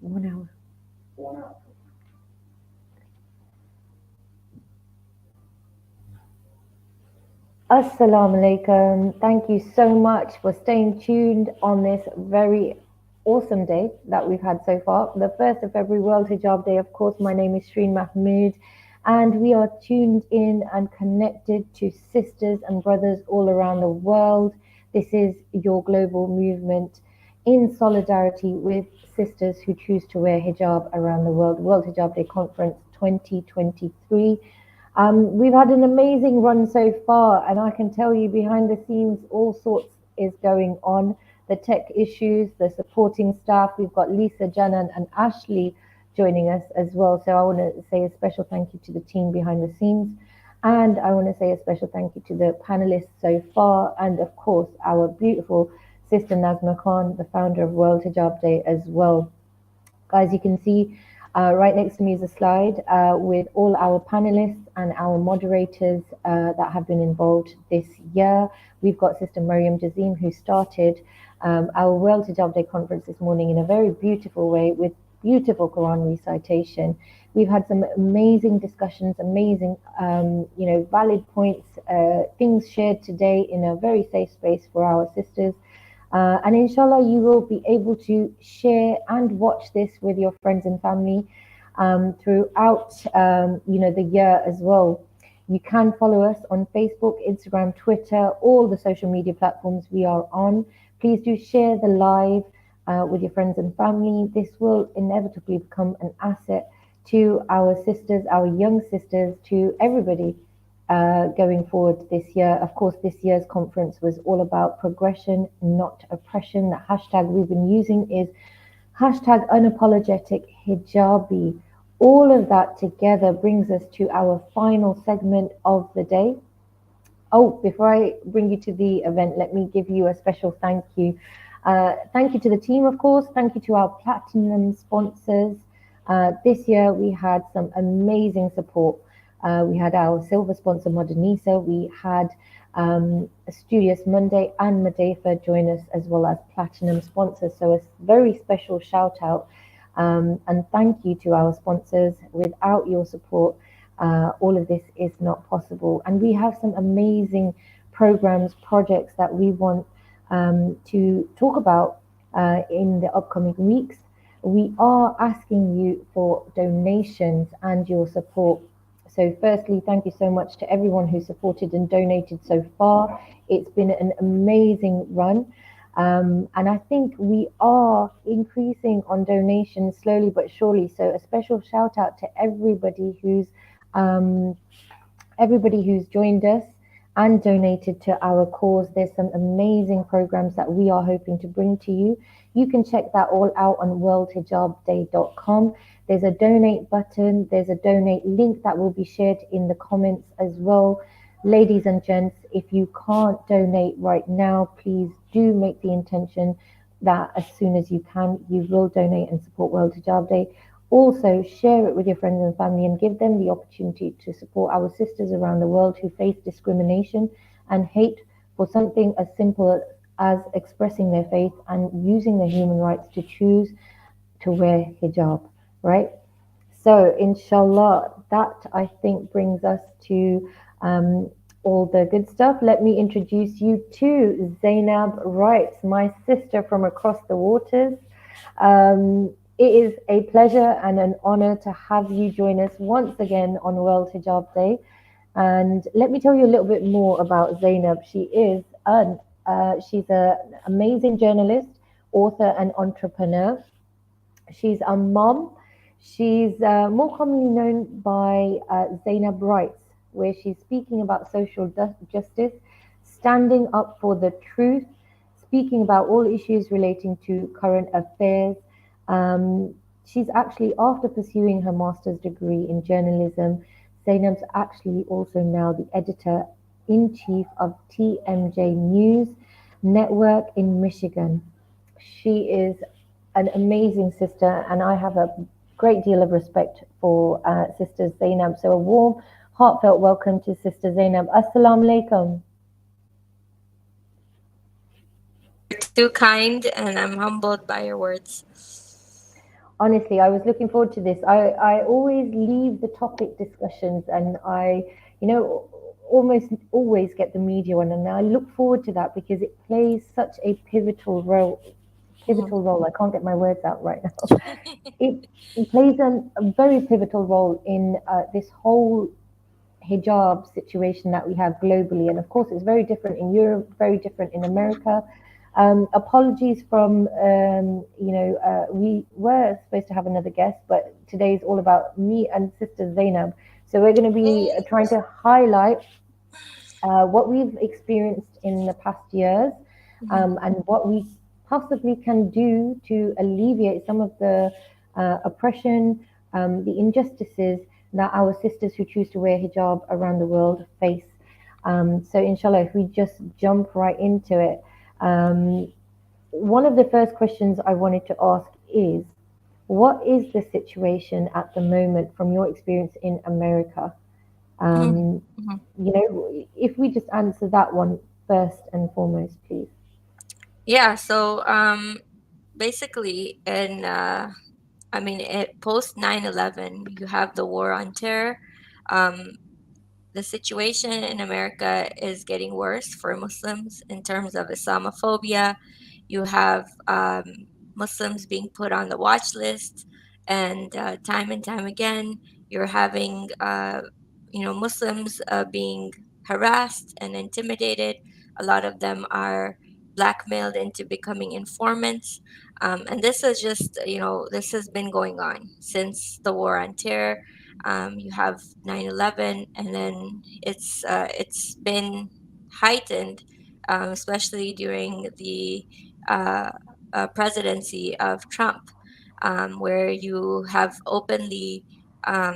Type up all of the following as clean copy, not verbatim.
1 hour. Assalamu alaikum. Thank you so much for staying tuned on this very awesome day that we've had so far. The 1st of February, World Hijab Day. Of course, my name is Shreen Mahmood, and we are tuned in and connected to sisters and brothers all around the world. This is your global movement in solidarity with sisters who choose to wear hijab around the world. World Hijab Day Conference 2023. We've had an amazing run so far, and I can tell you behind the scenes, all sorts is going on. The tech issues, the supporting staff. We've got Lisa, Janan, and Ashley joining us as well. So I want to say a special thank you to the team behind the scenes. And I want to say a special thank you to the panelists so far, and of course, our beautiful sister Nazma Khan, the founder of World Hijab Day as well. Guys, you can see right next to me is a slide with all our panelists and our moderators that have been involved this year. We've got Sister Mariam Jazim, who started our World Hijab Day conference this morning in a very beautiful way with beautiful Quran recitation. We've had some amazing discussions, amazing, valid points, things shared today in a very safe space for our sisters. And inshallah, you will be able to share and watch this with your friends and family throughout, the year as well. You can follow us on Facebook, Instagram, Twitter, all the social media platforms we are on. Please do share the live with your friends and family. This will inevitably become an asset to our sisters, our young sisters, to everybody going forward this year. Of course, this year's conference was all about progression, not oppression. The hashtag we've been using is hashtag unapologetic hijabi. All of that together brings us to our final segment of the day. Oh, before I bring you to the event, let me give you a special thank you. Thank you to the team, of course. Thank you to our platinum sponsors. This year we had some amazing support. We had our silver sponsor, Moderator. We had Studious Monday and Moderator join us as well as platinum sponsors. So a very special shout out and thank you to our sponsors. Without your support, all of this is not possible. And we have some amazing programs, projects that we want to talk about in the upcoming weeks. We are asking you for donations and your support. So firstly, thank you so much to everyone who supported and donated so far. It's been an amazing run. And I think we are increasing on donations slowly but surely. So a special shout out to everybody who's joined us and donated to our cause. There's some amazing programs that we are hoping to bring to you. You can check that all out on worldhijabday.com. There's a donate button. There's a donate link that will be shared in the comments as well. Ladies and gents, if you can't donate right now, please do make the intention that as soon as you can, you will donate and support World Hijab Day. Also, share it with your friends and family and give them the opportunity to support our sisters around the world who face discrimination and hate for something as simple as expressing their faith and using their human rights to choose to wear hijab, right? So, inshallah, that I think brings us to all the good stuff. Let me introduce you to Zainabrights, my sister from across the waters. It is a pleasure and an honor to have you join us once again on World Hijab Day. And let me tell you a little bit more about Zainab. She's an amazing journalist, author, and entrepreneur. She's a mom. She's more commonly known by Zainabrights, where she's speaking about social justice, standing up for the truth, speaking about all issues relating to current affairs. She's actually, after pursuing her master's degree in journalism, Zainab's actually also now the editor-in-chief of TMJ News Network in Michigan. She is an amazing sister, and I have a great deal of respect for Sister Zainab. So a warm, heartfelt welcome to Sister Zainab. Assalamu alaikum. You're too kind, and I'm humbled by your words. Honestly, I was looking forward to this. I always leave the topic discussions and you know, almost always get the media one. And I look forward to that because it plays such a Mhm. pivotal role. I can't get my words out right now. It, it plays a very pivotal role in this whole hijab situation that we have globally. And of course, it's very different in Europe, very different in America. Apologies from, we were supposed to have another guest, but today is all about me and Sister Zainab. So we're going to be Yay. trying to highlight what we've experienced in the past years, Mhm. and what we possibly can do to alleviate some of the oppression, the injustices that our sisters who choose to wear hijab around the world face. So, inshallah, if we just jump right into it, um, one of the first questions I wanted to ask is, what is the situation at the moment from your experience in America? Mhm. Um, Mhm. if we just answer that one first and foremost, please. Yeah, so basically in I mean post 9/11 you have the war on terror. Um the situation in America is getting worse for Muslims in terms of Islamophobia. You have Muslims being put on the watch list, and time again, you're having Muslims being harassed and intimidated. A lot of them are blackmailed into becoming informants, and this is just this has been going on since the war on terror. You have 9/11, and then it's been heightened, especially during the uh, presidency of Trump, where you have openly um,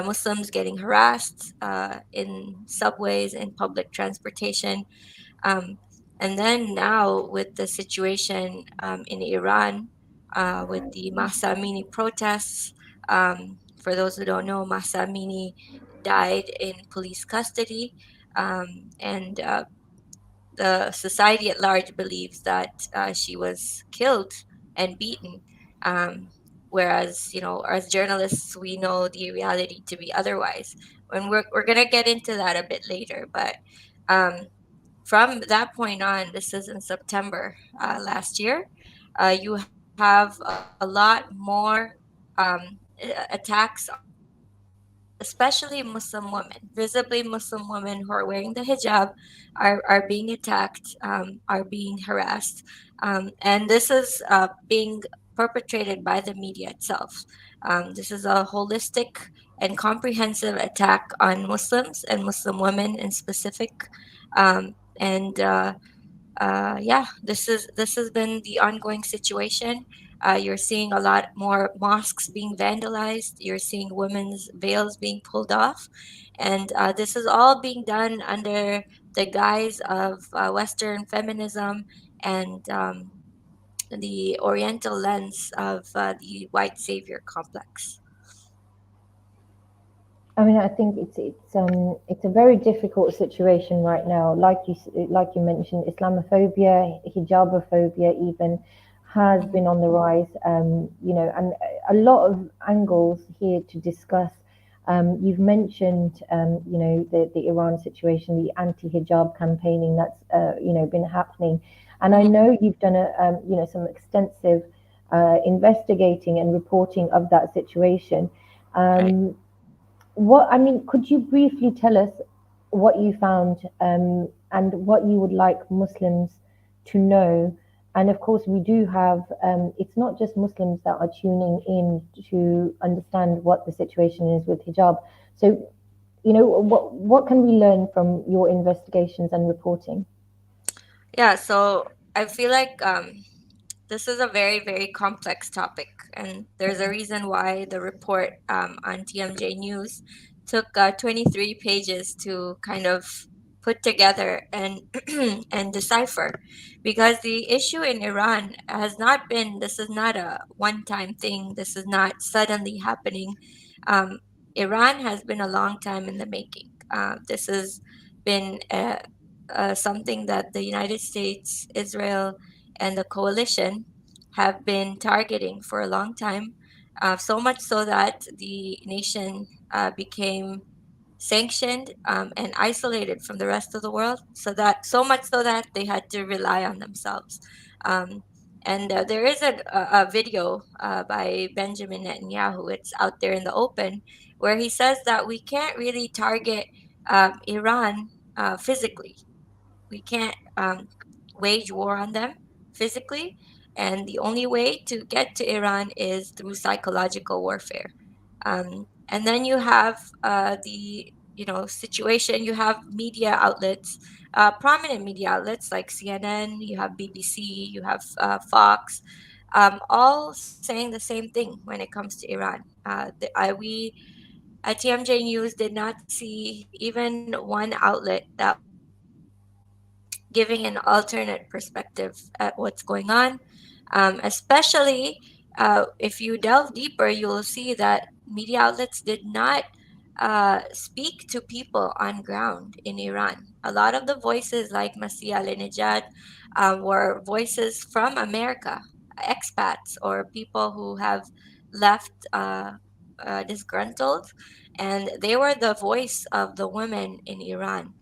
Muslims getting harassed in subways and public transportation. Um, and then now with the situation in Iran, with the Mahsa Amini protests, for those who don't know, Mahsa Amini died in police custody, and the society at large believes that she was killed and beaten. Um, Whereas, as journalists, we know the reality to be otherwise. And we're going to get into that a bit later. But um, from that point on, this is in September last year, you have a lot more attacks on Muslims, especially Muslim women. Visibly Muslim women who are wearing the hijab are being attacked, are being harassed. And this is being perpetrated by the media itself. This is a holistic and comprehensive attack on Muslims and Muslim women in specific. And yeah, this has been the ongoing situation. You're seeing a lot more mosques being vandalized. You're seeing women's veils being pulled off, and this is all being done under the guise of Western feminism and the Oriental lens of the white savior complex. I mean, I think it's a very difficult situation right now. Like you mentioned, Islamophobia, hijabophobia, even has Mhm. been on the rise. And a lot of angles here to discuss. You've mentioned, the Iran situation, the anti-hijab campaigning that's been happening, and I Mhm. know you've done some extensive investigating and reporting of that situation. Right. Um, what I mean, could you briefly tell us what you found, and what you would like Muslims to know? And of course, we do have, it's not just Muslims that are tuning in to understand what the situation is with hijab. So, what can we learn from your investigations and reporting? Yeah, so I feel like this is a very, very complex topic, and there's a reason why the report on TMJ News took 23 pages to kind of put together and and decipher, because the issue in Iran has not been. This is not a one-time thing. This is not suddenly happening. Um, Iran has been a long time in the making. This has been something that the United States, Israel, and the coalition have been targeting for a long time, so much so that the nation became sanctioned and isolated from the rest of the world, so that so much so that they had to rely on themselves. Um, and there is a video by Benjamin Netanyahu. It's out there in the open, where he says that we can't really target Iran physically. We can't wage war on them physically, and the only way to get to Iran is through psychological warfare. And then you have the situation. You have media outlets, prominent media outlets like CNN. You have BBC. You have Fox, all saying the same thing when it comes to Iran. We at TMJ News did not see even one outlet that was giving an alternate perspective at what's going on. Especially if you delve deeper, you will see that media outlets did not speak to people on ground in Iran. A lot of the voices, like Masih al-Nejad, were voices from America, expats or people who have left disgruntled, and they were the voice of the women in Iran.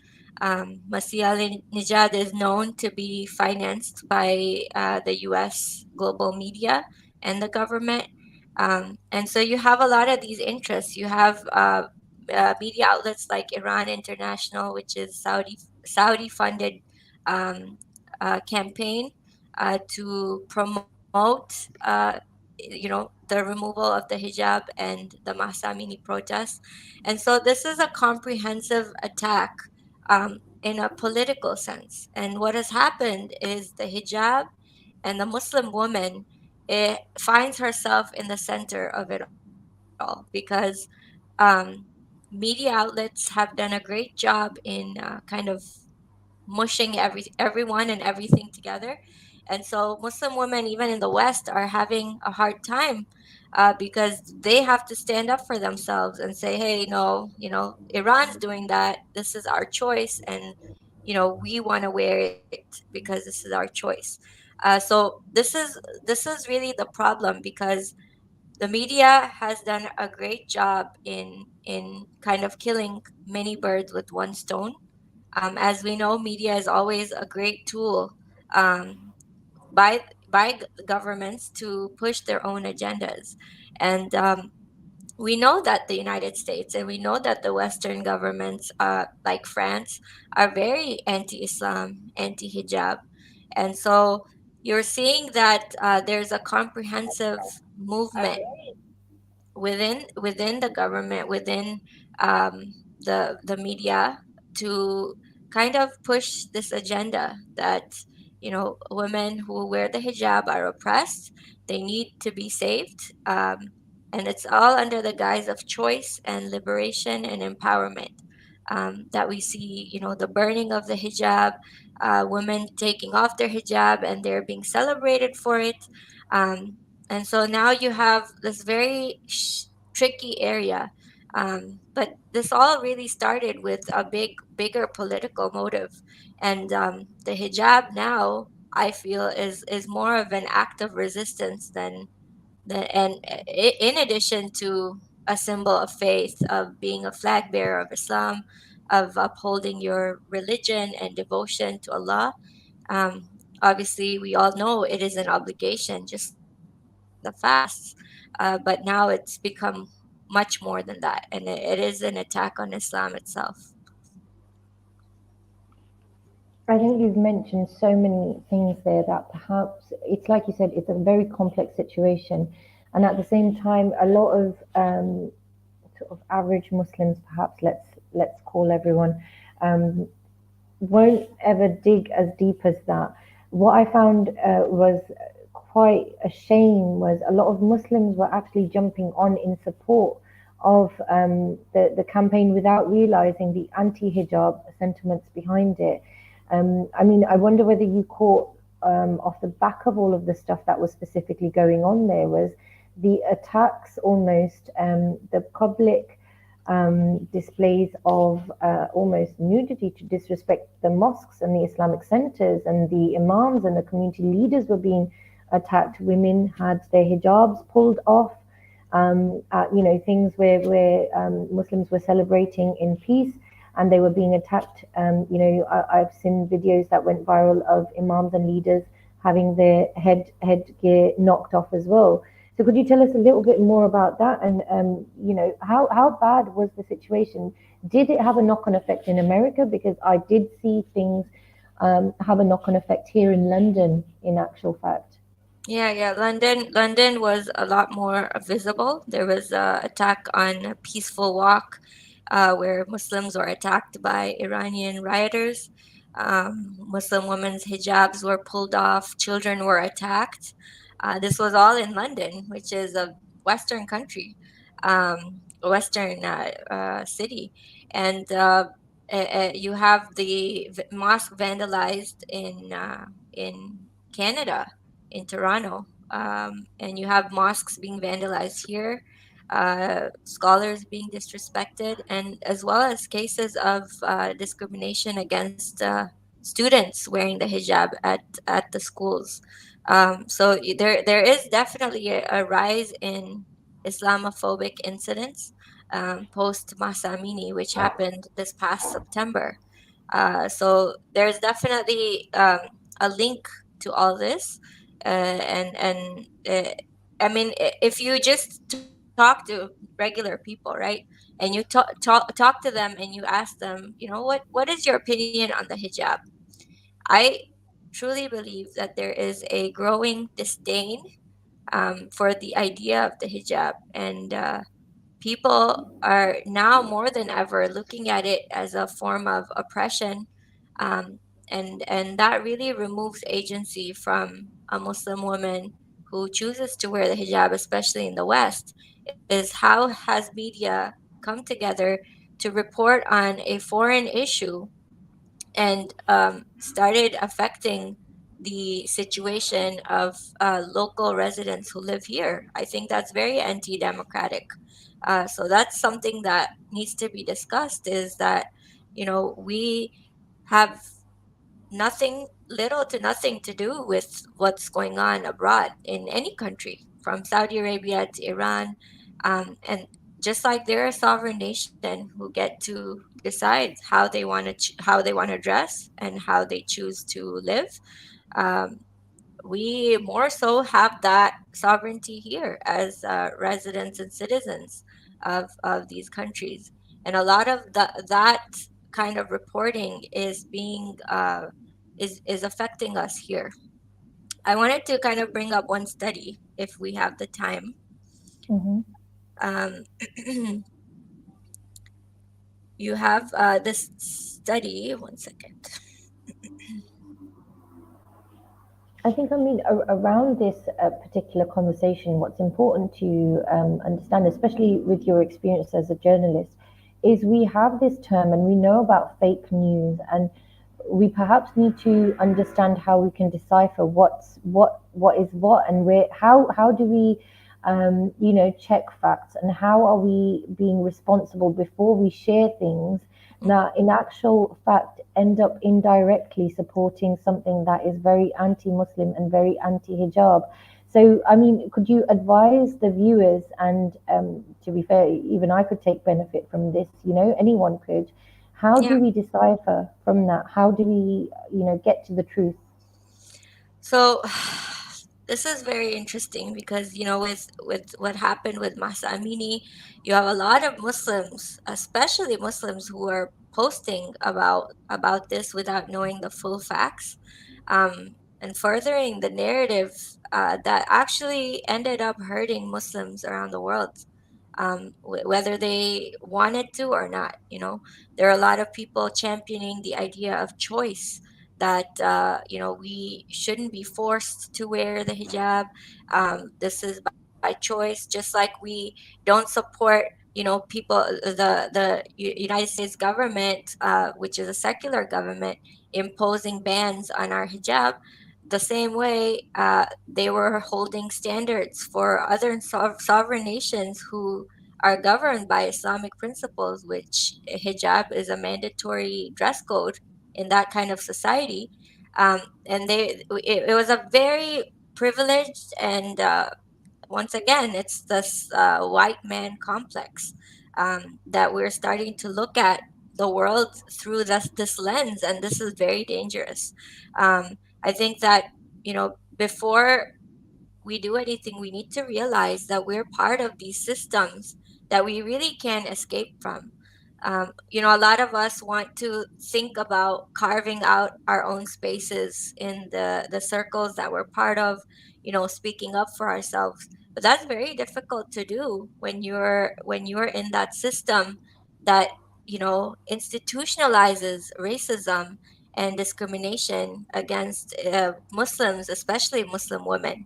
Masih al-Nejad is known to be financed by the US global media and the government. And so you have a lot of these interests. You have media outlets like Iran International, which is Saudi funded um, campaign to promote the removal of the hijab and the Mahsa Amini protests. And so this is a comprehensive attack in a political sense. And what has happened is the hijab and the Muslim woman finds herself in the center of it all, because um, media outlets have done a great job in kind of mushing everyone and everything together. And so Muslim women, even in the West, are having a hard time because they have to stand up for themselves and say, hey, no, Iran's doing that. This is our choice. And, we want to wear it because this is our choice. So this is really the problem, because the media has done a great job in kind of killing many birds with one stone. As we know, media is always a great tool um, by governments to push their own agendas. And we know that the United States and we know that the Western governments, like France, are very anti-Islam, anti-hijab. And so you're seeing that there's a comprehensive movement within the government, within the media, to kind of push this agenda that women who wear the hijab are oppressed. They need to be saved, and it's all under the guise of choice and liberation and empowerment. That we see, the burning of the hijab, women taking off their hijab and they're being celebrated for it. Um, and so now you have this very tricky area. But this all really started with a bigger political motive. And the hijab now, I feel, is more of an act of resistance and in addition to a symbol of faith, of being a flag bearer of Islam, of upholding your religion and devotion to Allah. Um, Obviously, we all know it is an obligation, just like the fasts, but now it's become much more than that, and it is an attack on Islam itself. I think you've mentioned so many things there that perhaps it's like you said, it's a very complex situation, and at the same time, a lot of sort of average Muslims, perhaps let's call everyone, um, won't ever dig as deep as that. What I found was quite a shame was a lot of Muslims were actually jumping on in support of the campaign without realizing the anti-hijab sentiments behind it. I mean, I wonder whether you caught off the back of all of the stuff that was specifically going on there was the attacks, almost the public displays of almost nudity to disrespect the mosques and the Islamic centers, and the imams and the community leaders were being attacked women had their hijabs pulled off. Things where Muslims were celebrating in peace and they were being attacked. I've seen videos that went viral of imams and leaders having their headgear knocked off as well. So could you tell us a little bit more about that? And how bad was the situation? Did it have a knock-on effect in America? Because I did see things have a knock-on effect here in London, in actual fact. Yeah, yeah. London was a lot more visible. There was a attack on a peaceful walk, where Muslims were attacked by Iranian rioters. Muslim women's hijabs were pulled off. Children were attacked. This was all in London, which is a Western country, Western city, and you have the mosque vandalized in Canada, in Toronto. And you have mosques being vandalized here, scholars being disrespected, and as well as cases of discrimination against students wearing the hijab at the schools. So there is definitely a rise in Islamophobic incidents post Masamini, which happened this past September. So there's definitely a link to all this, and I mean, if you just talk to regular people, right, and you talk to them and you ask them, what is your opinion on the hijab? I truly believe that there is a growing disdain for the idea of the hijab, and people are now more than ever looking at it as a form of oppression, and that really removes agency from a Muslim woman who chooses to wear the hijab, especially in the West. Is how has media come together to report on a foreign issue and started affecting the situation of local residents who live here. I think that's very anti-democratic. So that's something that needs to be discussed. Is that we have nothing, little to nothing to do with what's going on abroad in any country, from Saudi Arabia to Iran, and just like they're a sovereign nation who get to decide how they want to how they want to dress and how they choose to live. Um, we more so have that sovereignty here as residents and citizens of these countries. And a lot of that kind of reporting is being is affecting us here. I wanted to kind of bring up one study if we have the time. Hmm. Um, you have this study, one second. I think, around this particular conversation, what's important to understand, especially with your experience as a journalist, is we have this term and we know about fake news, and we perhaps need to understand how we can decipher what is what, and where how do we check facts, and how are we being responsible before we share things that in actual fact end up indirectly supporting something that is very anti-Muslim and very anti-hijab. So, could you advise the viewers, and to be fair, even I could take benefit from this, anyone could. How Yeah. do we decipher from that? How do we, get to the truth? So this is very interesting because with what happened with Masa Amini, you have a lot of Muslims, especially Muslims, who are posting about this without knowing the full facts, and furthering the narrative that actually ended up hurting Muslims around the world, whether they wanted to or not. There are a lot of people championing the idea of choice, that we shouldn't be forced to wear the hijab. This is by choice, just like we don't support people, the United States government, which is a secular government, imposing bans on our hijab. The same way they were holding standards for other sovereign nations who are governed by Islamic principles, which hijab is a mandatory dress code in that kind of society. And it was a very privileged, and once again, it's this white man complex that we're starting to look at the world through this lens, and this is very dangerous. I think that, before we do anything, we need to realize that we're part of these systems that we really can't escape from. A lot of us want to think about carving out our own spaces in the circles that we're part of, speaking up for ourselves. But that's very difficult to do when you're in that system that, institutionalizes racism and discrimination against Muslims, especially Muslim women.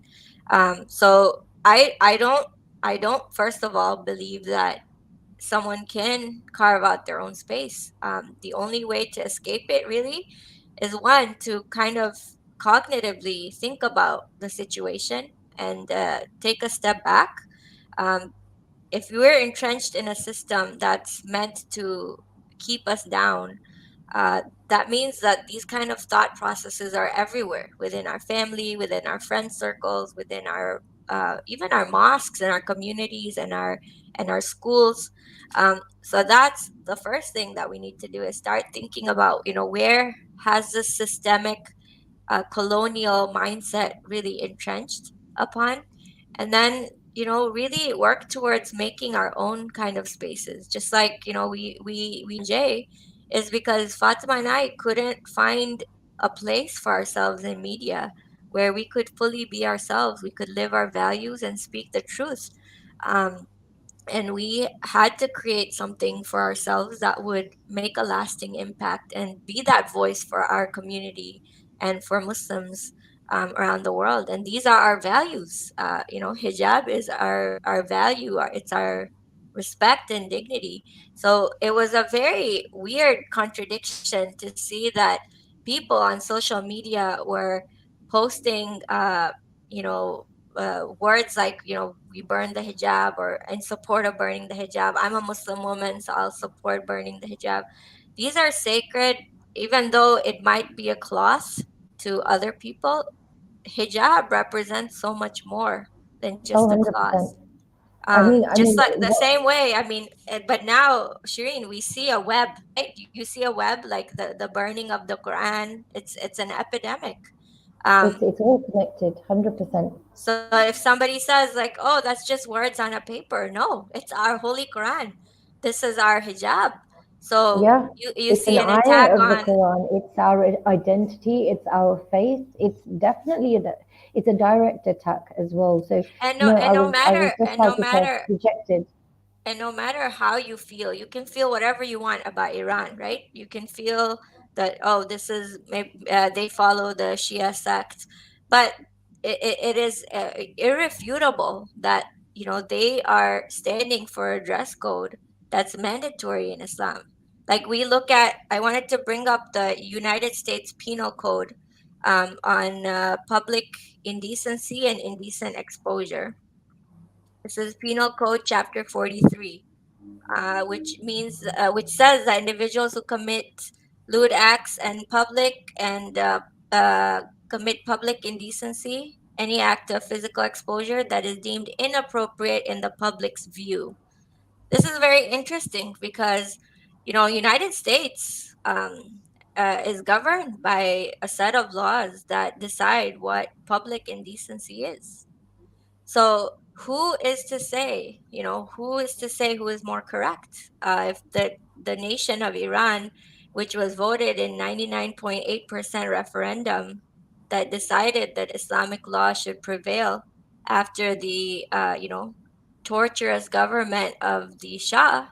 So I don't first of all believe that someone can carve out their own space. The only way to escape it really is one to kind of cognitively think about the situation and take a step back. Um, if we're entrenched in a system that's meant to keep us down, uh, that means that these kind of thought processes are everywhere within our family, within our friend circles, within our even our mosques and our communities and our schools. So that's the first thing that we need to do, is start thinking about, where has this systemic colonial mindset really entrenched upon, and then, really work towards making our own kind of spaces, just like, we J, is because Fatima and I couldn't find a place for ourselves in media where we could fully be ourselves, we could live our values and speak the truth. Um, and we had to create something for ourselves that would make a lasting impact and be that voice for our community and for Muslims around the world. And these are our values. Hijab is our value. It's our respect and dignity. So it was a very weird contradiction to see that people on social media were posting, you know, words like, we burn the hijab, or in support of burning the hijab. I'm a Muslim woman, so I'll support burning the hijab. These are sacred, even though it might be a cloth to other people. Hijab represents so much more than just Oh, a 100%. cloth. I Just mean, like the what, same way, I mean, but now, Shireen, we see a web, right? You see a web, like the burning of the Quran. It's an epidemic. Um, it's all connected, 100%. So if somebody says like, "Oh, that's just words on a paper," no, it's our holy Quran. This is our hijab. So Yeah, you it's see an an ayah attack of the on, Quran. It's our identity. It's our faith. It's definitely it's a direct attack as well. So and no no, and no I was matter just and how no to say matter projected. and no matter how you can feel whatever you want about Iran, right? You can feel that, oh, this is maybe they follow the Shia sect, but it is irrefutable that, they are standing for a dress code that's mandatory in Islam. Like, we look at, I wanted to bring up the United States Penal Code on public indecency and indecent exposure. This is Penal Code Chapter 43, which says that individuals who commit lewd acts in public and uh, commit public indecency, any act of physical exposure that is deemed inappropriate in the public's view. This is very interesting because, United States is governed by a set of laws that decide what public indecency is. So who is to say who is more correct? If the nation of Iran, which was voted in 99.8% referendum, that decided that Islamic law should prevail after the torturous government of the Shah,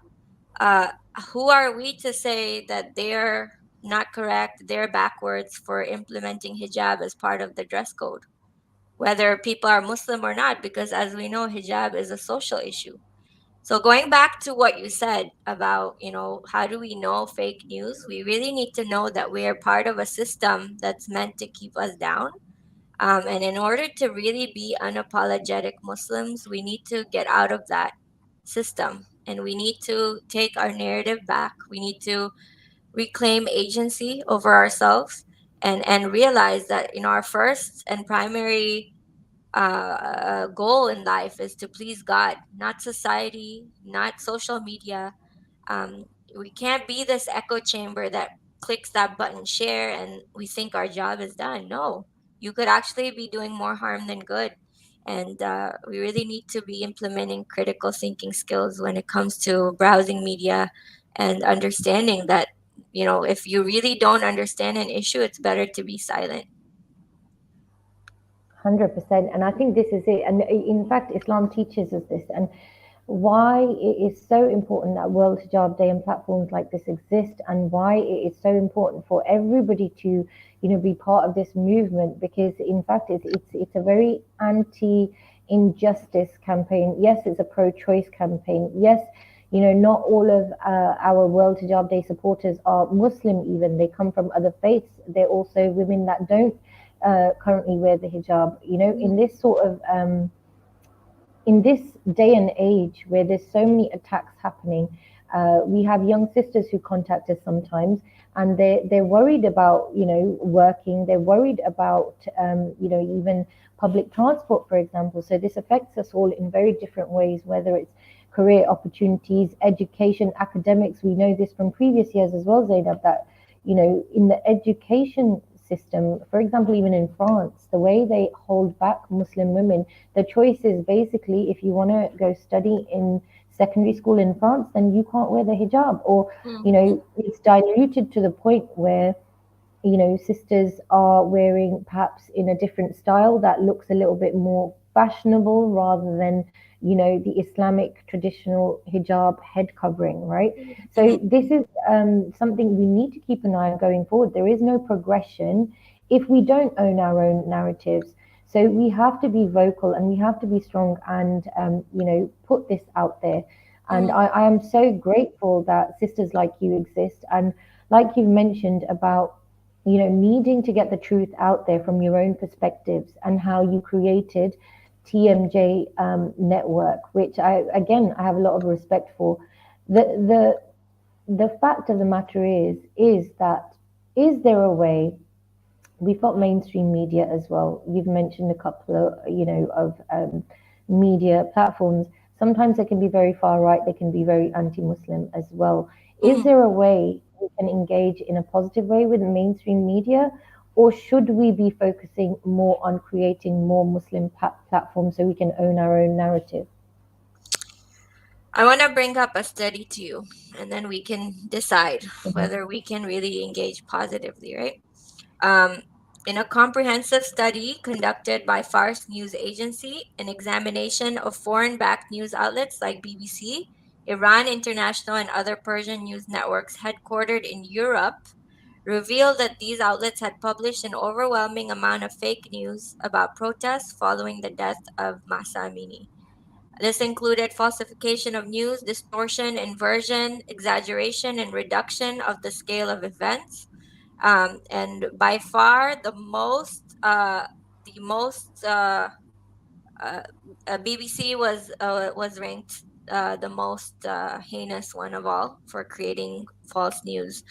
uh, who are we to say that they're not correct? They're backwards for implementing hijab as part of the dress code, whether people are Muslim or not, because as we know, hijab is a social issue. So going back to what you said about, how do we know fake news? We really need to know that we are part of a system that's meant to keep us down. And in order to really be unapologetic Muslims, we need to get out of that system, and we need to take our narrative back. We need to reclaim agency over ourselves, and realize that, our first and primary goal in life is to please God, not society, not social media. um, we can't be this echo chamber that clicks that button share and we think our job is done. No, you could actually be doing more harm than good. And we really need to be implementing critical thinking skills when it comes to browsing media and understanding that, if you really don't understand an issue, it's better to be silent. 100%. And I think this is it. And in fact, Islam teaches us this. And why it is so important that World Hijab Day and platforms like this exist, and why it is so important for everybody to, be part of this movement, because in fact it's a very anti-injustice campaign. Yes, it's a pro-choice campaign. Yes, not all of our World Hijab Day supporters are Muslim. Even they come from other faiths. They're also women that don't currently wear the hijab. In this sort of in this day and age where there's so many attacks happening, we have young sisters who contact us sometimes, and they're worried about working. They're worried about even public transport, for example. So this affects us all in very different ways, whether it's career opportunities, education, academics. We know this from previous years as well, Zainab, that in the education system, for example, even in France, the way they hold back Muslim women, the choice is basically, if you want to go study in secondary school in France, then you can't wear the hijab. Or, Mhm. it's diluted to the point where sisters are wearing perhaps in a different style that looks a little bit more fashionable rather than, the Islamic traditional hijab head covering, right? So Mhm. this is something we need to keep an eye on going forward. There is no progression if we don't own our own narratives. So we have to be vocal and we have to be strong and, put this out there. And Mhm. I am so grateful that sisters like you exist. And like you've mentioned about needing to get the truth out there from your own perspectives, and how you created TMJ network, which I have a lot of respect for. The the fact of the matter is that, is there a way? We've got mainstream media as well. You've mentioned a couple of of media platforms. Sometimes they can be very far right. They can be very anti-Muslim as well. Is Mhm. there a way we can engage in a positive way with mainstream media, or should we be focusing more on creating more Muslim platforms so we can own our own narrative? I want to bring up a study to you, and then we can decide Mhm. whether we can really engage positively, right? Um, in a comprehensive study conducted by Fars News Agency, an examination of foreign backed news outlets like BBC, Iran International, and other Persian news networks headquartered in Europe revealed that these outlets had published an overwhelming amount of fake news about protests following the death of Masa Amini. This included falsification of news, distortion, inversion, exaggeration, and reduction of the scale of events. And by far, uh, BBC was ranked the most heinous one of all for creating false news.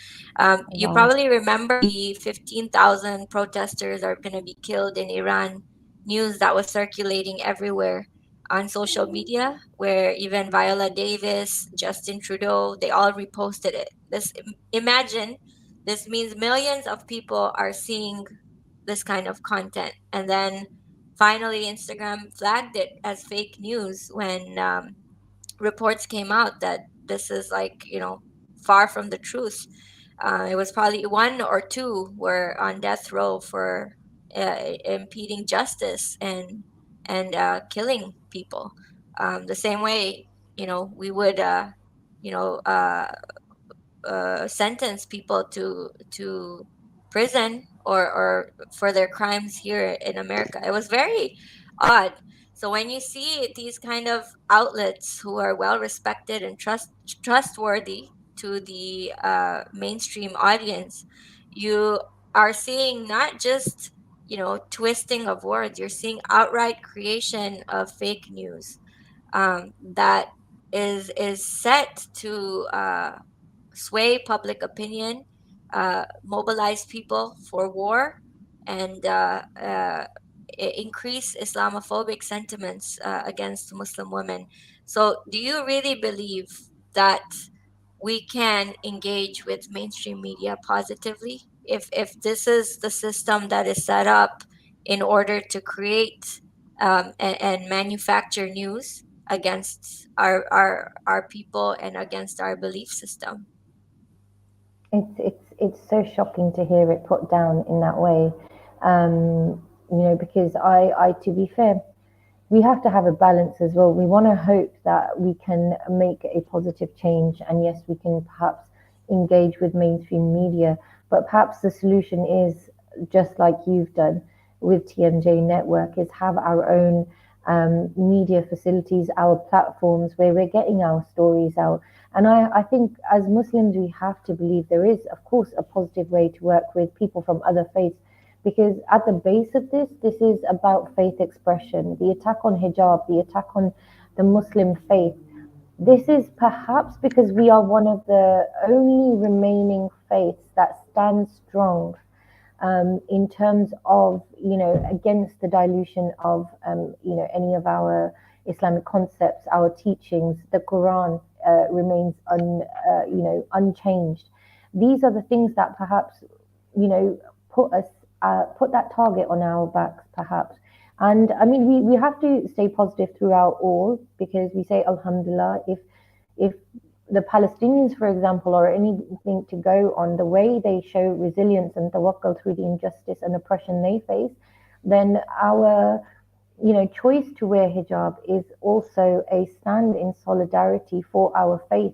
You Wow. probably remember the 15,000 protesters are going to be killed in Iran news that was circulating everywhere on social media, where even Viola Davis, Justin Trudeau, they all reposted it. Imagine, this means millions of people are seeing this kind of content, and then finally Instagram flagged it as fake news when reports came out that this is like, far from the truth. It was probably one or two were on death row for impeding justice and killing people. The same way, we would you know uh, sentence people to prison or for their crimes here in America. It was very odd. So when you see these kind of outlets who are well respected and trustworthy to the mainstream audience, you are seeing not just twisting of words. You're seeing outright creation of fake news that is set to sway public opinion, mobilize people for war, and increase Islamophobic sentiments against Muslim women. So, do you really believe that we can engage with mainstream media positively if this is the system that is set up in order to create and manufacture news against our people and against our belief system? It's so shocking to hear it put down in that way. Because I to be fair, we have to have a balance as well. We want to hope that we can make a positive change, and yes, we can perhaps engage with mainstream media, but perhaps the solution is just like you've done with TMJ Network, is have our own media facilities, our platforms where we're getting our stories out. And I think as Muslims, we have to believe there is, of course, a positive way to work with people from other faiths, because at the base of this is about faith expression. The attack on hijab, the attack on the Muslim faith, this is perhaps because we are one of the only remaining faiths that stand strong in terms of, against the dilution of, any of our Islamic concepts, our teachings. The Quran remains unchanged. These are the things that perhaps, put us, put that target on our backs, perhaps. And I mean, we have to stay positive throughout all, because we say Alhamdulillah. If the Palestinians, for example, or anything to go on, the way they show resilience and tawakkul through the injustice and oppression they face, then our, choice to wear hijab is also a stand in solidarity for our faith.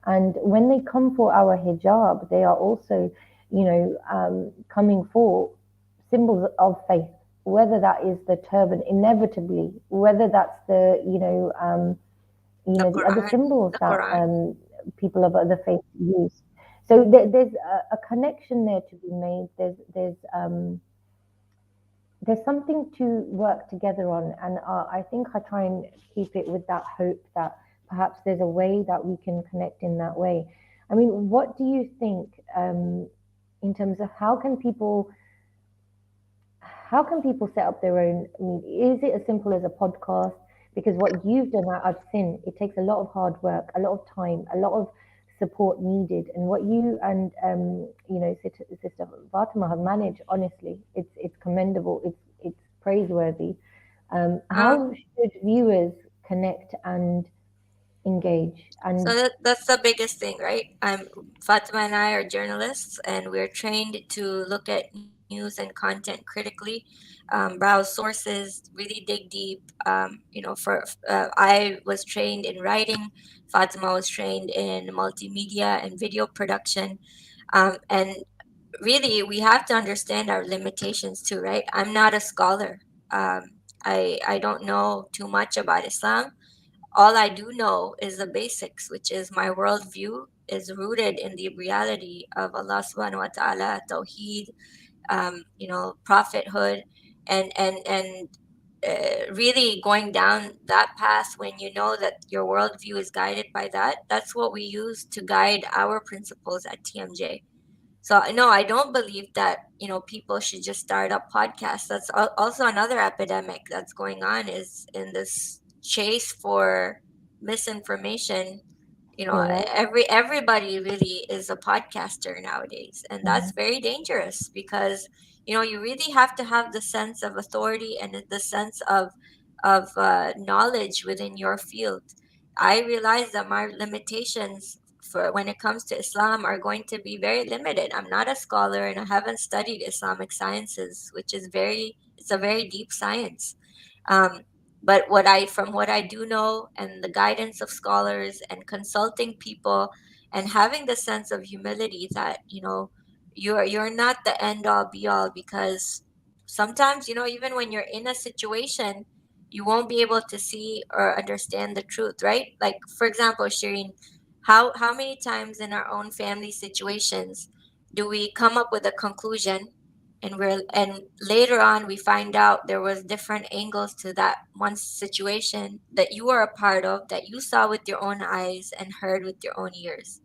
And when they come for our hijab, they are also, coming for symbols of faith, whether that is the turban, inevitably, whether that's the, The the other Quran, symbols the that Quran. people of other faiths use. So there's a connection there to be made. There's something to work together on, and I think I try and keep it with that hope that perhaps there's a way that we can connect in that way. I mean, what do you think in terms of how can people set up their own media? Is it as simple as a podcast? Because what you've done, I've seen, it takes a lot of hard work, a lot of time, a lot of support needed. And what you and Sister Fatima have managed, honestly, it's commendable. It's praiseworthy. Um, How should viewers connect and engage? so And that's the biggest thing, right? Fatima and I are journalists, and we're trained to look at news and content critically, browse sources, really dig deep. I was trained in writing. Fatima was trained in multimedia and video production, and really we have to understand our limitations too, right? I'm not a scholar. I don't know too much about Islam. All I do know is the basics, which is my worldview is rooted in the reality of Allah subhanahu wa ta'ala, Tawheed, prophethood, and really going down that path. When you know that your worldview is guided by that, that's what we use to guide our principles at TMJ. So no, I don't believe that people should just start up podcasts. That's also another epidemic that's going on, is in this chase for misinformation. you're right. Everybody really is a podcaster nowadays, and that's Mhm. very dangerous because you really have to have the sense of authority and the sense of knowledge within your field. I realize that my limitations for when it comes to Islam are going to be very limited. I'm not a scholar and I haven't studied Islamic sciences, which is it's a very deep science. Um, but from what I do know, and the guidance of scholars and consulting people, and having the sense of humility that you're not the end all be all, because sometimes even when you're in a situation, you won't be able to see or understand the truth, right? Like, for example, Shireen, how many times in our own family situations do we come up with a conclusion, and later on we find out there was different angles to that one situation that you were a part of, that you saw with your own eyes and heard with your own ears.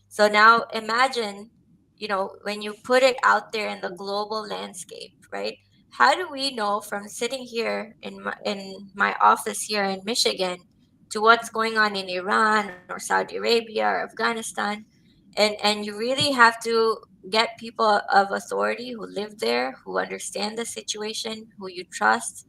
So now imagine, when you put it out there in the global landscape, right? how do we know from sitting here in my office here in Michigan to what's going on in Iran or Saudi Arabia or Afghanistan? And you really have to get people of authority who live there, who understand the situation, who you trust.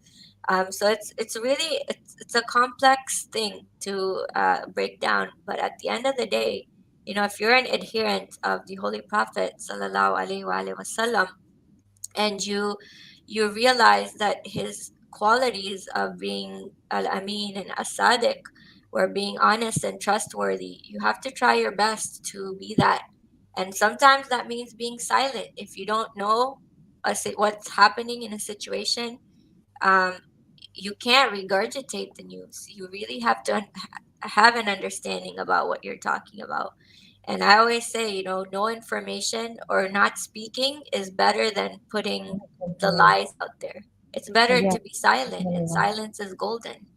So it's really it's a complex thing to break down. But at the end of the day, you know, if you're an adherent of the Holy Prophet sallallahu alaihi wasallam, and you realize that his qualities of being al-amin and as-sadiq, or being honest and trustworthy, you have to try your best to be that. And sometimes that means being silent if you don't know what's happening in a situation. um, you can't regurgitate the news. You really have to have an understanding about what you're talking about. And I always say, you know, no information or not speaking is better than putting the Definitely. lies out there. It's better Yeah, to be silent, definitely. and silence is golden.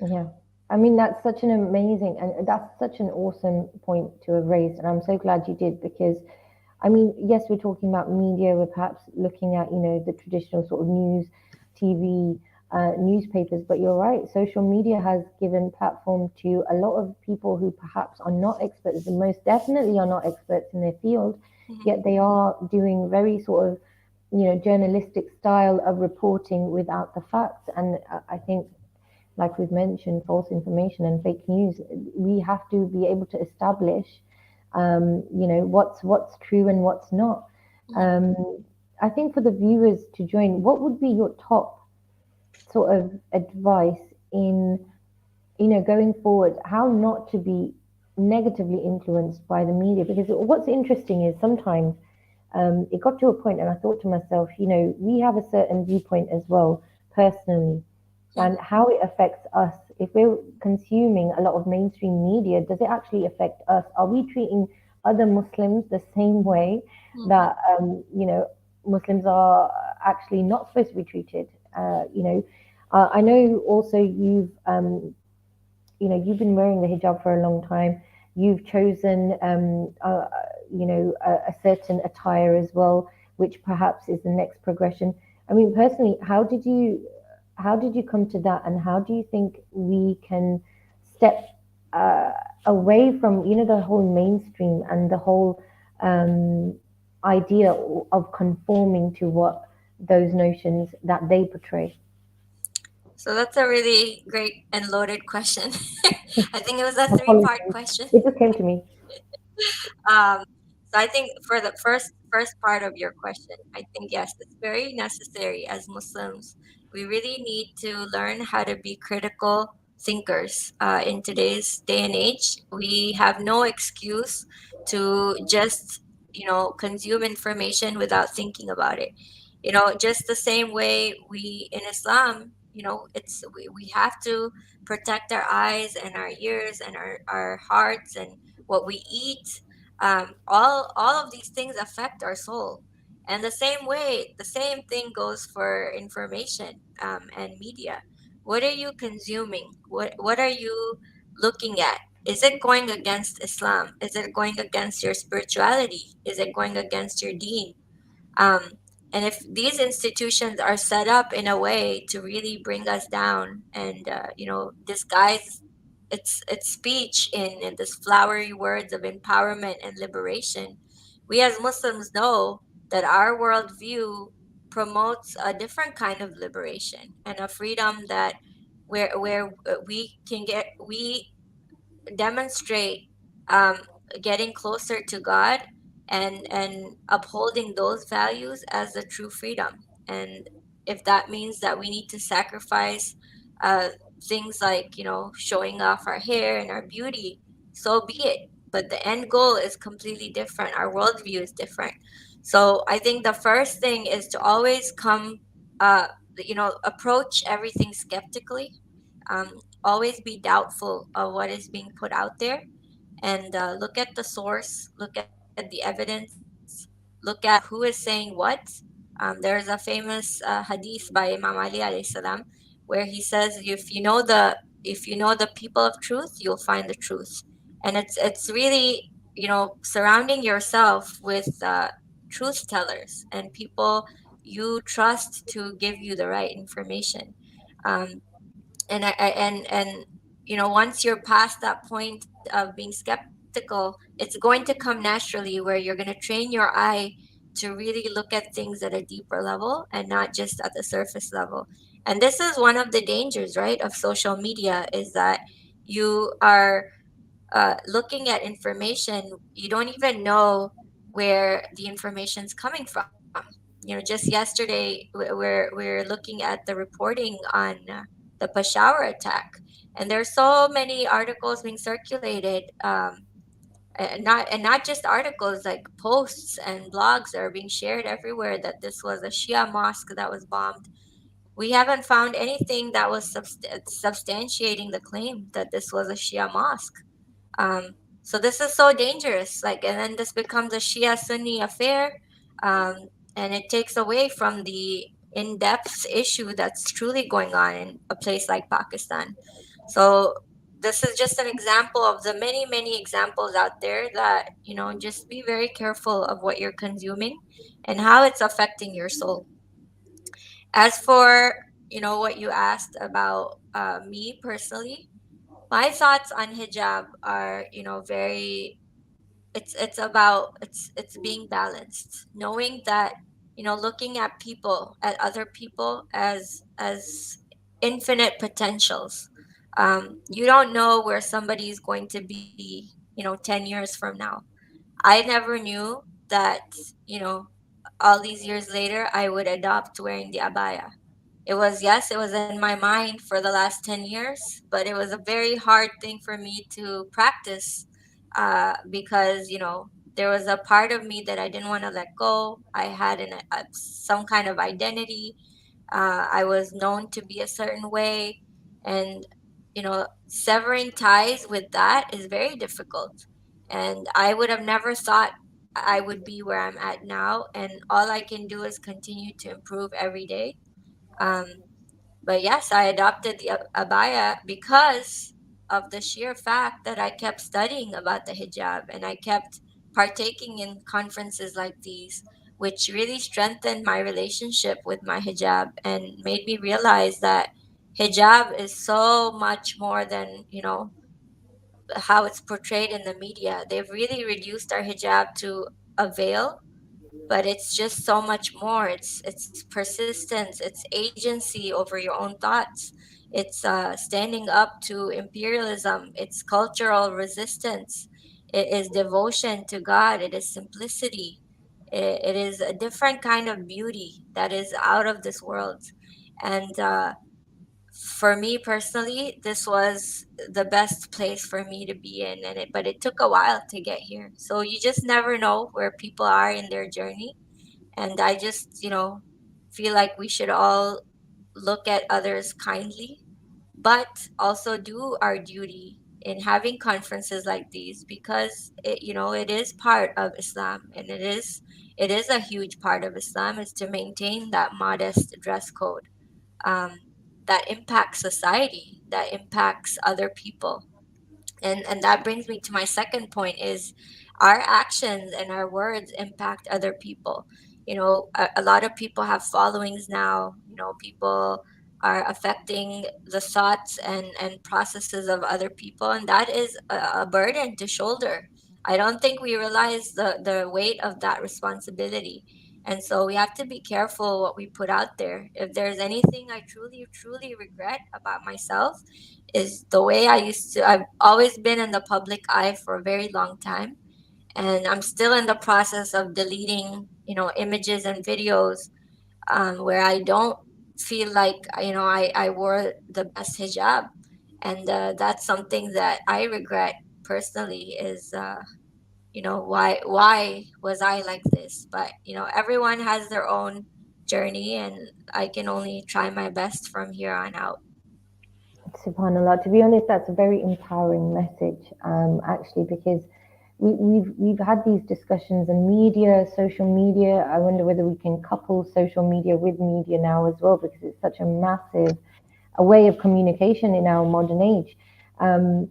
Yeah. I mean, that's such an amazing and that's such an awesome point to have raised. And I'm so glad you did because, I mean, yes, we're talking about media, we're perhaps looking at, the traditional sort of news, TV, newspapers, but you're right. Social media has given platform to a lot of people who perhaps are not experts, and most definitely are not experts in their field, Mhm. yet they are doing very sort of, journalistic style of reporting without the facts. And I think like we've mentioned, false information and fake news, we have to be able to establish, what's true and what's not. Mhm. Um, I think for the viewers to join, what would be your top sort of advice in, going forward, how not to be negatively influenced by the media? Because what's interesting is sometimes it got to a point, and I thought to myself, we have a certain viewpoint as well, personally, and Mhm. how it affects us. If we're consuming a lot of mainstream media, does it actually affect us? Are we treating other Muslims the same way Mhm. that, Muslims are actually not supposed to be treated? I know also you've been wearing the hijab for a long time. You've chosen, a certain attire as well, which perhaps is the next progression. I mean, personally, how did you come to that, and how do you think we can step uh, away from, the whole mainstream and the whole idea of conforming to what those notions that they portray? So that's a really great and loaded question. I think it was a three-part Apologies, question. it just came to me. Um, so I think for the first part of your question, I think yes, it's very necessary as Muslims. We really need to learn how to be critical thinkers in today's day and age. We have no excuse to just, you know, consume information without thinking about it. You know, just the same way we in Islam, you know, we have to protect our eyes and our ears and our hearts and what we eat. All of these things affect our soul. And the same way, the same thing goes for information and media. What are you consuming? What are you looking at? Is it going against Islam? Is it going against your spirituality? Is it going against your deen? Um, and if these institutions are set up in a way to really bring us down and you know, disguise its speech in this flowery words of empowerment and liberation, we as Muslims know that our worldview promotes a different kind of liberation and a freedom that where we demonstrate um, getting closer to God and upholding those values as the true freedom. And if that means that we need to sacrifice uh, things like, you know, showing off our hair and our beauty, so be it. But the end goal is completely different. Our worldview is different. So I think the first thing is to always uh, you know, approach everything skeptically. um, Always be doubtful of what is being put out there, and look at the source, look at the evidence, look at who is saying what. There's a famous hadith by Imam Ali alayhi salam where he says, if you know the people of truth, you'll find the truth. And it's really, you know, surrounding yourself with truth tellers and people you trust to give you the right information. Um, and once you're past that point of being skeptical, it's going to come naturally where you're going to train your eye to really look at things at a deeper level and not just at the surface level. And this is one of the dangers, right, of social media, is that you are looking at information, you don't even know where the information's coming from. Just yesterday, we're looking at the reporting on the Peshawar attack, and there's so many articles being circulated, and not just articles, like posts and blogs that are being shared everywhere, that this was a Shia mosque that was bombed. We haven't found anything that was substantiating the claim that this was a Shia mosque. So this is so dangerous. Like, and then this becomes a Shia Sunni affair, and it takes away from the in-depth issue that's truly going on in a place like Pakistan. So this is just an example of the many, many examples out there that, just be very careful of what you're consuming and how it's affecting your soul. As for, what you asked about me personally, my thoughts on hijab are, very, it's being balanced, knowing that, looking at people, at other people, as infinite potentials. You don't know where somebody's going to be, 10 years from now. I never knew that, you know all these years later I would adopt wearing the abaya. Yes, it was in my mind for the last 10 years, but it was a very hard thing for me to practice, because, there was a part of me that I didn't want to let go. I had some kind of identity. I was known to be a certain way. And, severing ties with that is very difficult. And I would have never thought I would be where I'm at now. And all I can do is continue to improve every day. Um, but yes, I adopted the abaya because of the sheer fact that I kept studying about the hijab, and I kept partaking in conferences like these, which really strengthened my relationship with my hijab and made me realize that hijab is so much more than, how it's portrayed in the media. They've really reduced our hijab to a veil, but it's just so much more. It's persistence, it's agency over your own thoughts, it's standing up to imperialism, it's cultural resistance, it is devotion to God, it is simplicity, it is a different kind of beauty that is out of this world. And for me personally, this was the best place for me to be in, but it took a while to get here. So you just never know where people are in their journey. And I just, feel like we should all look at others kindly, but also do our duty in having conferences like these, because it is part of Islam, and it is a huge part of Islam, is to maintain that modest dress code, um, that impacts society, that impacts other people. And that brings me to my second point, is our actions and our words impact other people. A lot of people have followings now. People are affecting the thoughts and processes of other people, and that is a burden to shoulder. I don't think we realize the weight of that responsibility. And so we have to be careful what we put out there. If there's anything I truly truly regret about myself, is the way I've always been in the public eye for a very long time. And I'm still in the process of deleting, images and videos, where I don't feel like, I wore the best hijab. And that's something that I regret personally, is, why was I like this? But, everyone has their own journey, and I can only try my best from here on out. Subhanallah. To be honest, that's a very empowering message, actually, because we've had these discussions in media, social media. I wonder whether we can couple social media with media now as well, because it's such a massive a way of communication in our modern age. Um,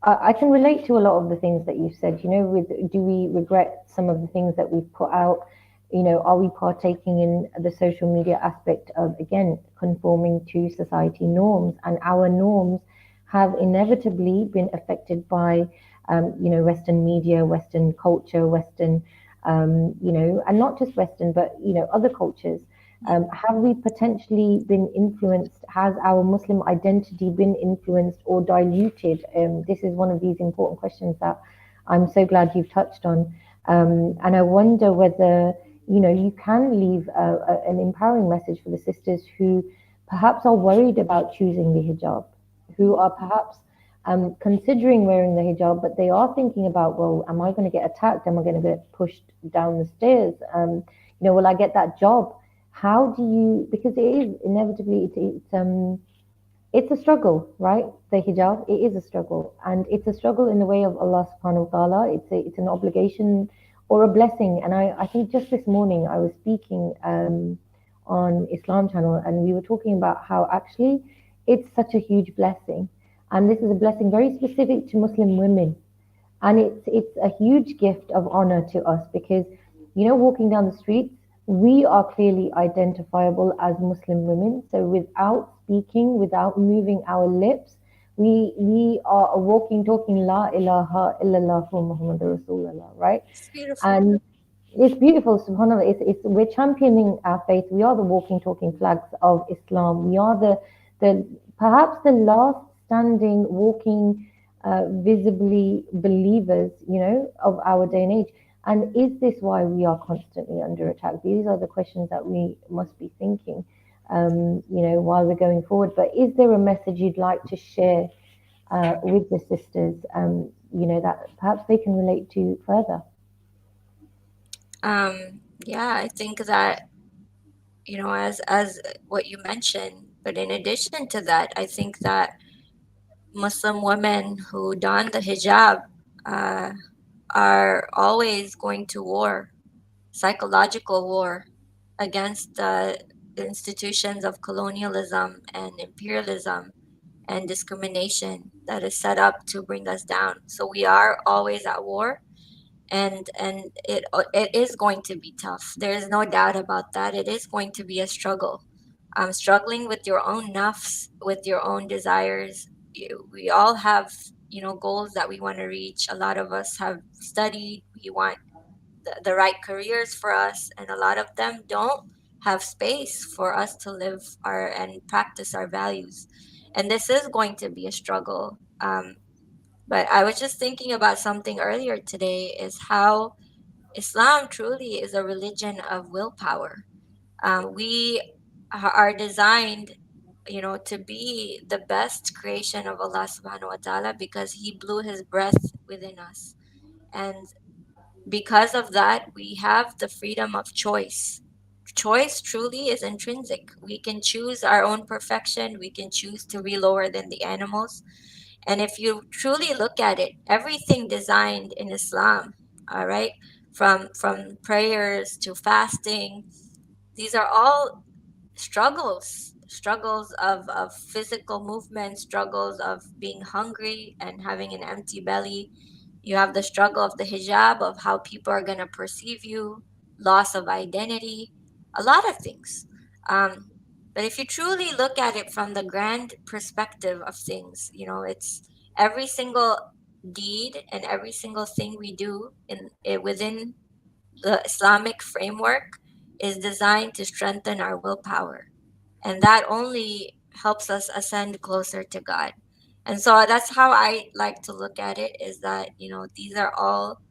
I can relate to a lot of the things that you've said. With do we regret some of the things that we've put out? Are we partaking in the social media aspect of, again, conforming to society norms? And our norms have inevitably been affected by, Western media, Western culture, Western, and not just Western, but, other cultures. Have we potentially been influenced? Has our Muslim identity been influenced or diluted? This is one of these important questions that I'm so glad you've touched on. And I wonder whether, you can leave an empowering message for the sisters who perhaps are worried about choosing the hijab, who are perhaps considering wearing the hijab, but they are thinking about, well, am I going to get attacked? Am I going to get pushed down the stairs? Will I get that job? How do you? Because it is inevitably it's a struggle, right? The hijab, it is a struggle, and it's a struggle in the way of Allah Subhanahu wa Taala. It's an obligation or a blessing. And I think just this morning I was speaking on Islam channel, and we were talking about how actually it's such a huge blessing, and this is a blessing very specific to Muslim women, and it's a huge gift of honor to us because, walking down the streets, we are clearly identifiable as Muslim women. So without speaking, without moving our lips, we are a walking, talking La ilaha illallah Muhammad Rasulullah, right? It's beautiful. And it's beautiful, subhanAllah. We're championing our faith. We are the walking, talking flags of Islam. We are the perhaps the last standing, walking, visibly believers, of our day and age. And is this why we are constantly under attack? These are the questions that we must be thinking, while we're going forward. But is there a message you'd like to share with the sisters, that perhaps they can relate to further? Yeah, I think that, as what you mentioned, but in addition to that, I think that Muslim women who don the hijab uh, are always going to war, psychological war against the institutions of colonialism and imperialism and discrimination that is set up to bring us down. So we are always at war, and it is going to be tough. There is no doubt about that. It is going to be a struggle. Struggling with your own nafs, with your own desires. We all have, goals that we want to reach. A lot of us have studied. We want the right careers for us, and a lot of them don't have space for us to live our and practice our values. And this is going to be a struggle. But I was just thinking about something earlier today, is how Islam truly is a religion of willpower. We are designed, to be the best creation of Allah subhanahu wa ta'ala because He blew His breath within us. And because of that, we have the freedom of choice. Choice truly is intrinsic. We can choose our own perfection, we can choose to be lower than the animals. And if you truly look at it, everything designed in Islam, all right, from prayers to fasting, these are all struggles of physical movement, struggles of being hungry and having an empty belly. You have the struggle of the hijab, of how people are going to perceive you, loss of identity, a lot of things. um, but if you truly look at it from the grand perspective of things, it's every single deed and every single thing we do within the Islamic framework is designed to strengthen our willpower. And that only helps us ascend closer to God. And so that's how I like to look at it, is that, these are all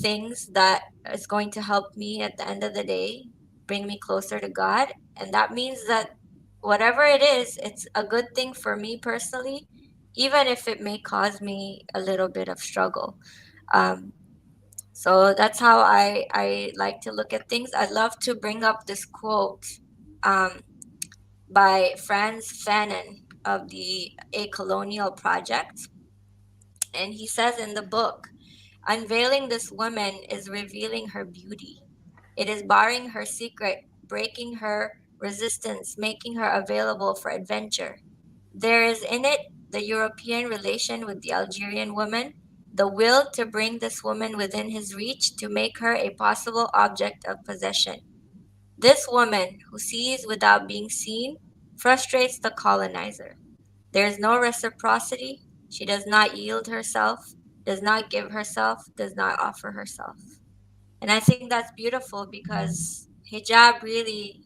things that is going to help me at the end of the day, bring me closer to God. And that means that whatever it is, it's a good thing for me personally, even if it may cause me a little bit of struggle. Um, so that's how I like to look at things. I love to bring up this quote um, by Franz Fanon of the A Colonial Project. And he says in the book, unveiling this woman is revealing her beauty. It is barring her secret, breaking her resistance, making her available for adventure. There is in it the European relation with the Algerian woman, the will to bring this woman within his reach to make her a possible object of possession. This woman, who sees without being seen, frustrates the colonizer. There is no reciprocity. She does not yield herself, does not give herself, does not offer herself. And I think that's beautiful because hijab really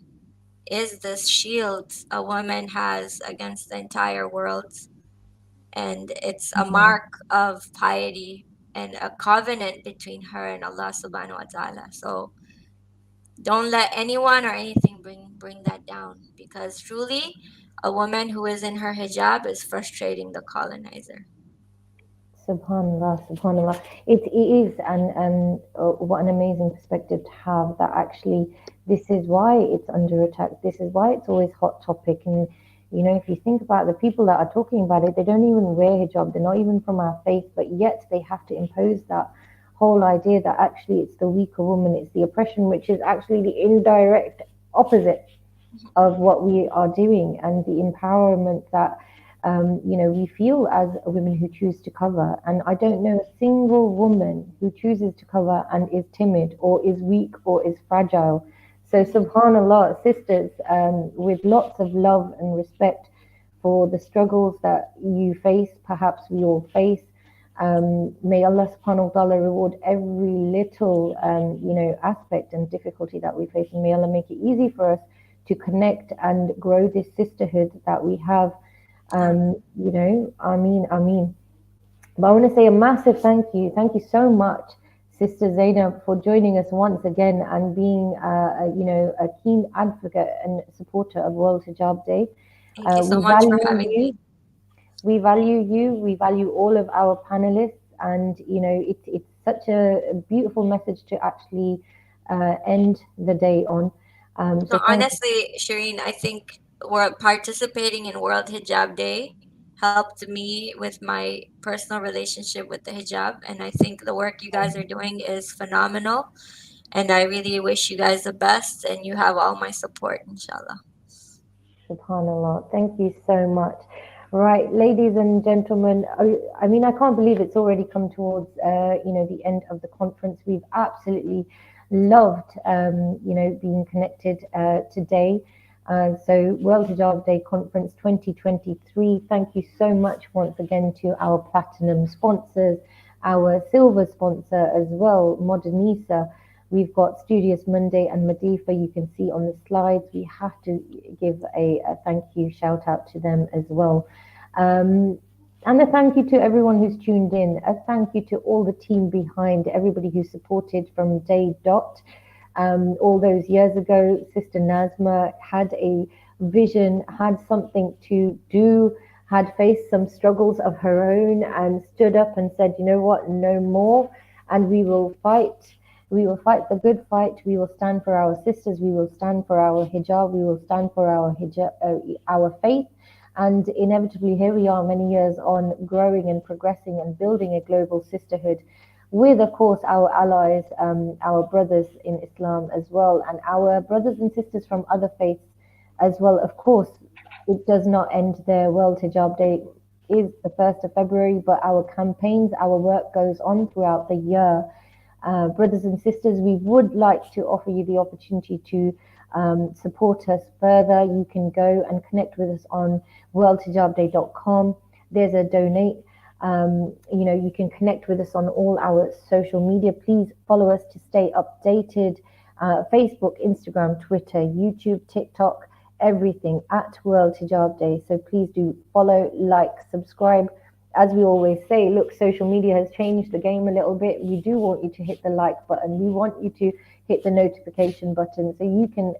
is this shield a woman has against the entire world. And it's a Mhm. mark of piety and a covenant between her and Allah subhanahu wa ta'ala. So don't let anyone or anything bring that down because truly a woman who is in her hijab is frustrating the colonizer. Subhanallah, subhanallah. It is, and what an amazing perspective to have that actually this is why it's under attack. This is why it's always hot topic. And you know, if you think about the people that are talking about it, they don't even wear hijab. They're not even from our faith, but yet they have to impose that whole idea that actually it's the weaker woman, it's the oppression, which is actually the indirect opposite of what we are doing and the empowerment that you know we feel as women who choose to cover. And I don't know a single woman who chooses to cover and is timid or is weak or is fragile. So Mhm. subhanallah, sisters, with lots of love and respect for the struggles that you face, perhaps we all face. May Allah subhanahu wa ta'ala reward every little you know aspect and difficulty that we face, and may Allah make it easy for us to connect and grow this sisterhood that we have. You know, I mean. But I want to say a massive thank you. Thank you so much, Sister Zainab, for joining us once again and being, you know, a keen advocate and supporter of World Hijab Day. Thank you so We much for value having me. you. We value you. We value all of our panelists, and you know, it's such a beautiful message to actually end the day on. No, So thank you, honestly, Shireen, I think participating in World Hijab Day helped me with my personal relationship with the hijab. And I think the work you guys are doing is phenomenal. And I really wish you guys the best, and you have all my support, inshallah. Subhanallah. Thank you so much. Right, ladies and gentlemen, I mean, I can't believe it's already come towards, you know, the end of the conference. We've absolutely loved, you know, being connected today. So, World Hijab Day Conference 2023. Thank you so much once again to our platinum sponsors, our silver sponsor as well, Moderator. We've got Studious Monday and Madifa. You can see on the slides. We have to give a thank you shout out to them as well. Um, and a thank you to everyone who's tuned in. A thank you to all the team behind, everybody who supported from day dot. All those years ago, Sister Nazma had a vision, had something to do, had faced some struggles of her own, and stood up and said, you know what, no more. And we will fight. We will fight the good fight. We will stand for our sisters. We will stand for our hijab. We will stand for our hijab, our faith. And inevitably, here we are, many years on, growing and progressing and building a global sisterhood with, of course, our allies, our brothers in Islam as well, and our brothers and sisters from other faiths as well. Of course, it does not end there. World Hijab Day is the 1st of February, but our campaigns, our work goes on throughout the year. Brothers and sisters, we would like to offer you the opportunity to support us further. You can go and connect with us on worldhijabday.com. There's a donate. You know, you can connect with us on all our social media. Please follow us to stay updated. Facebook, Instagram, Twitter, YouTube, TikTok, everything at World Hijab Day. So please do follow, like, subscribe. As we always say, look, social media has changed the game a little bit. We do want you to hit the like button. We want you to hit the notification button so you can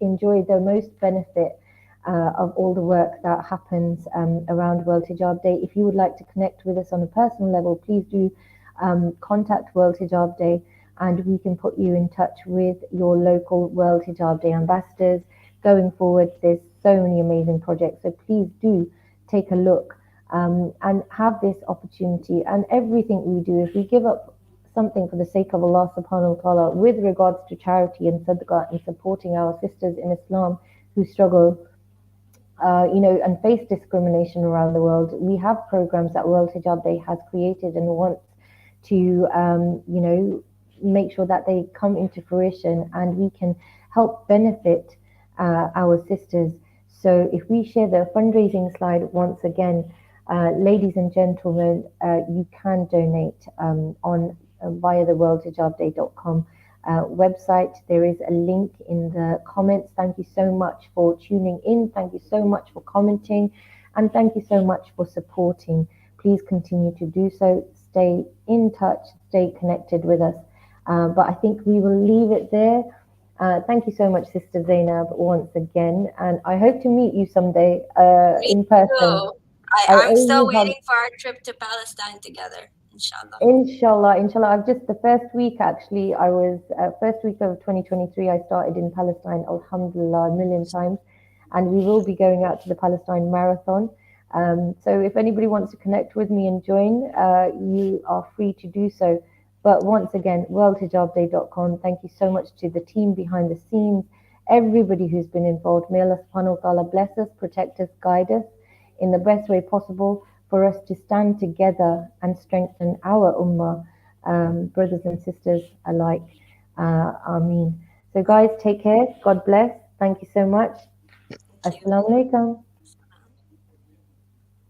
enjoy the most benefit of all the work that happens around World Hijab Day. If you would like to connect with us on a personal level, please do contact World Hijab Day, and we can put you in touch with your local World Hijab Day ambassadors. Going forward, there's so many amazing projects, so please do take a look and have this opportunity. And everything we do, if we give up something for the sake of Allah subhanahu wa ta'ala with regards to charity and sadaqah and supporting our sisters in Islam who struggle, and face discrimination around the world. We have programs that World Hijab Day has created and wants to, make sure that they come into fruition and we can help benefit our sisters. So if we share the fundraising slide once again, ladies and gentlemen, you can donate on via the worldhijabday.com website. There is a link in the comments. Thank you so much for tuning in. Thank you so much for commenting. And thank you so much for supporting. Please continue to do so. Stay in touch, stay connected with us. But I think we will leave it there. Thank you so much, Sister Zainab, once again. And I hope to meet you someday Me in person. too. I I'm owe still you hug. waiting for our trip to Palestine together, inshallah. Inshallah, inshallah. I've just the first week actually. I was first week of 2023. I started in Palestine. Alhamdulillah, a million times, and we will be going out to the Palestine Marathon. So if anybody wants to connect with me and join, you are free to do so. But once again, worldhijabday.com. Thank you so much to the team behind the scenes, everybody who's been involved. May Allah subhanahu wa ta'ala bless us, protect us, guide us in the best way possible for us to stand together and strengthen our ummah, brothers and sisters alike. Ameen. So, guys, take care. God bless. Thank you so much. Thank you. Assalamu alaikum.